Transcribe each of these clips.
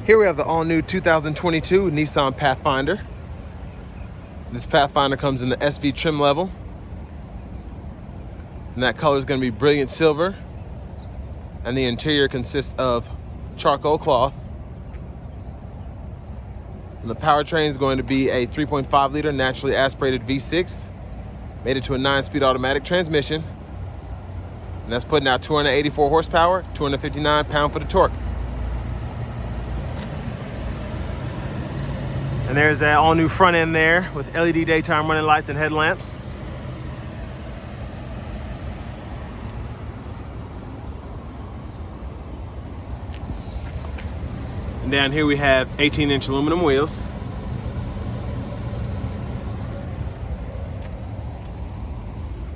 Here we have the all-new 2022 Nissan Pathfinder. This Pathfinder comes in the SV trim level. And that color is going to be brilliant silver. And the interior consists of charcoal cloth. And the powertrain is going to be a 3.5 liter naturally aspirated V6. Made it to a 9-speed automatic transmission. And that's putting out 284 horsepower, 259 pound-foot of torque. And there's that all-new front end there with LED daytime running lights and headlamps. And down here we have 18-inch aluminum wheels.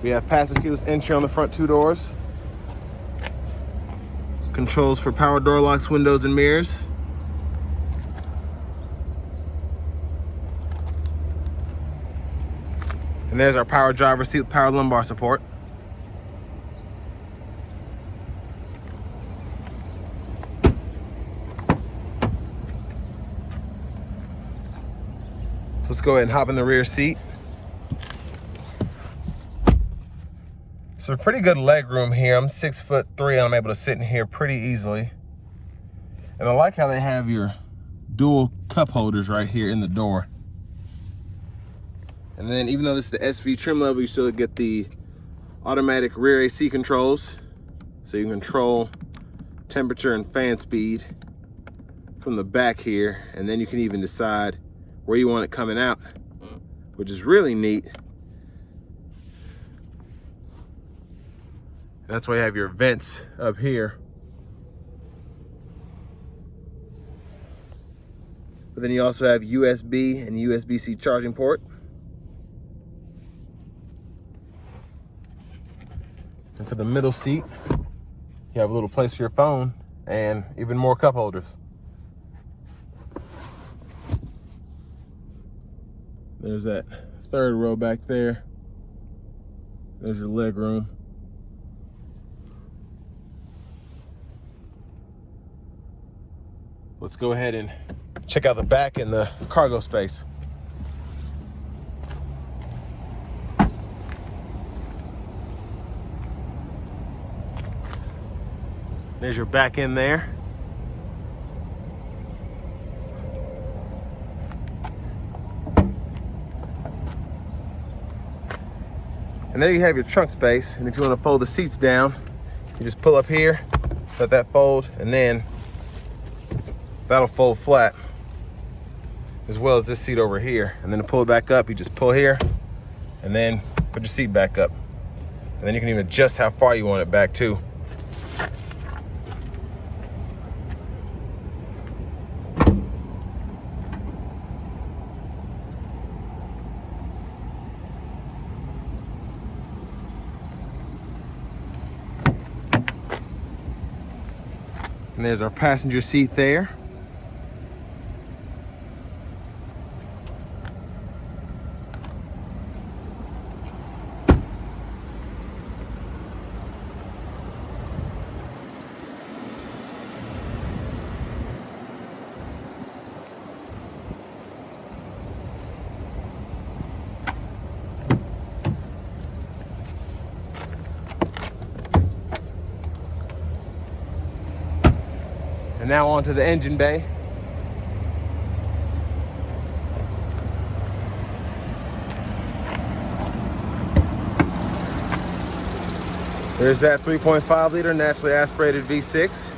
We have passive keyless entry on the front two doors. Controls for power door locks, windows, and mirrors. And there's our power driver's seat with power lumbar support. So let's go ahead and hop in the rear seat. So pretty good leg room here. I'm 6'3" and I'm able to sit in here pretty easily. And I like how they have your dual cup holders right here in the door. And then even though this is the SV trim level, you still get the automatic rear AC controls. So you can control temperature and fan speed from the back here. And then you can even decide where you want it coming out, which is really neat. That's why you have your vents up here. But then you also have USB and USB-C charging port. And for the middle seat, you have a little place for your phone and even more cup holders. There's that third row back there. There's your leg room. Let's go ahead and check out the back and the cargo space. There's your back end there. And there you have your trunk space. And if you want to fold the seats down, you just pull up here, let that fold, and then that'll fold flat, as well as this seat over here. And then to pull it back up, you just pull here, and then put your seat back up. And then you can even adjust how far you want it back too. And there's our passenger seat there. And now onto the engine bay. There's that 3.5 liter naturally aspirated V6.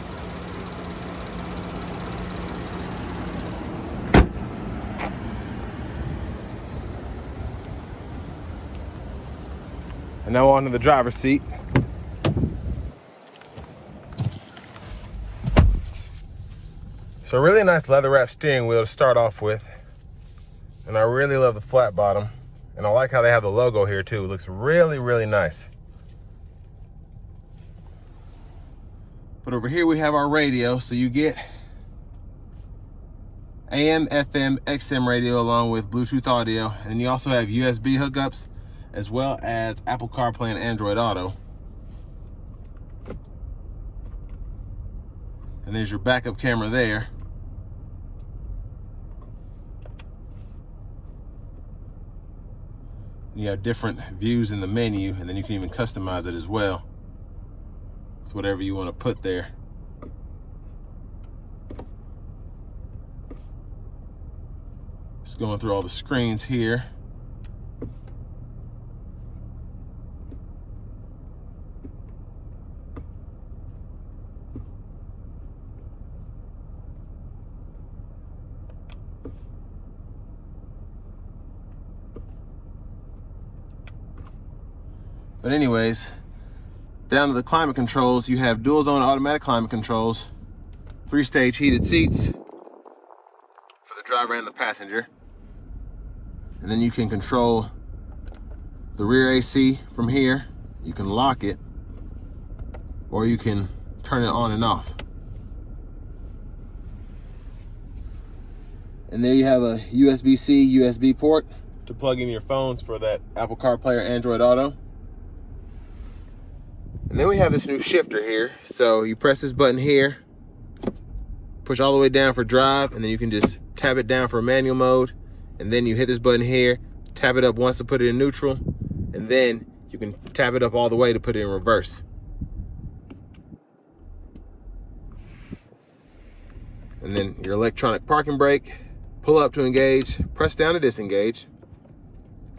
And now onto the driver's seat. So a really nice leather wrap steering wheel to start off with. And I really love the flat bottom. And I like how they have the logo here too. It looks really, really nice. But over here we have our radio. So you get AM, FM, XM radio along with Bluetooth audio. And you also have USB hookups as well as Apple Carplay and Android Auto. And there's your backup camera there. You have different views in the menu, and then you can even customize it as well. It's whatever you want to put there. Just going through all the screens here. But anyways, down to the climate controls, you have dual zone automatic climate controls, 3-stage heated seats for the driver and the passenger. And then you can control the rear AC from here. You can lock it, or you can turn it on and off. And there you have a USB-C, USB port to plug in your phones for that Apple CarPlay or Android Auto. And then we have this new shifter here. So you press this button here, push all the way down for drive, and then you can just tap it down for manual mode. And then you hit this button here, tap it up once to put it in neutral, and then you can tap it up all the way to put it in reverse. And then your electronic parking brake, pull up to engage, press down to disengage.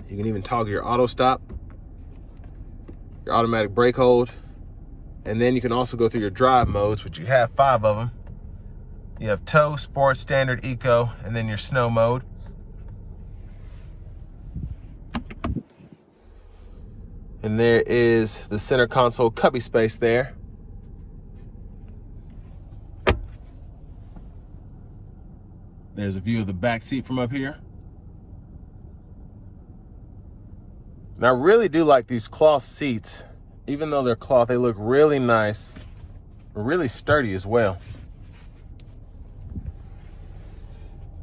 You can even toggle your auto stop, your automatic brake hold, and then you can also go through your drive modes, which you have 5 of them. You have tow, sport, standard, eco, and then your snow mode. And there is the center console cubby space there. There's a view of the back seat from up here. And I really do like these cloth seats. Even though they're cloth, they look really nice, really sturdy as well.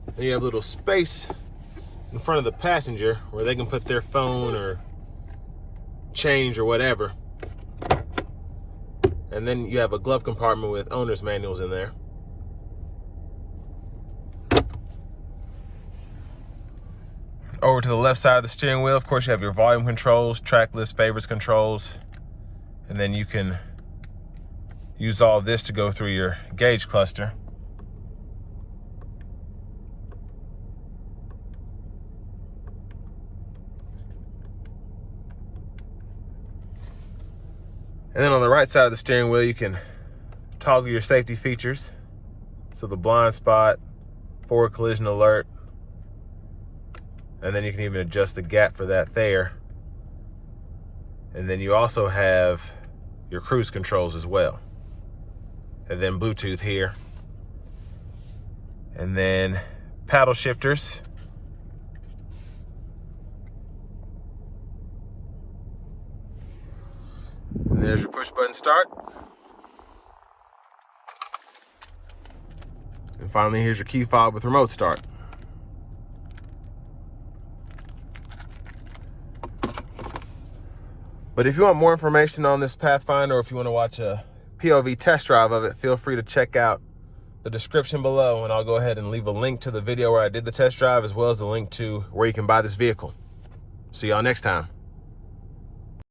And you have a little space in front of the passenger where they can put their phone or change or whatever. And then you have a glove compartment with owner's manuals in there. Over to the left side of the steering wheel, of course, you have your volume controls, track list, favorites controls, and then you can use all of this to go through your gauge cluster. And then on the right side of the steering wheel, you can toggle your safety features. So the blind spot, forward collision alert, and then you can even adjust the gap for that there. And then you also have your cruise controls as well. And then Bluetooth here. And then paddle shifters. And there's your push button start. And finally, here's your key fob with remote start. But if you want more information on this Pathfinder, or if you want to watch a POV test drive of it, feel free to check out the description below, and I'll go ahead and leave a link to the video where I did the test drive, as well as the link to where you can buy this vehicle. See y'all next time.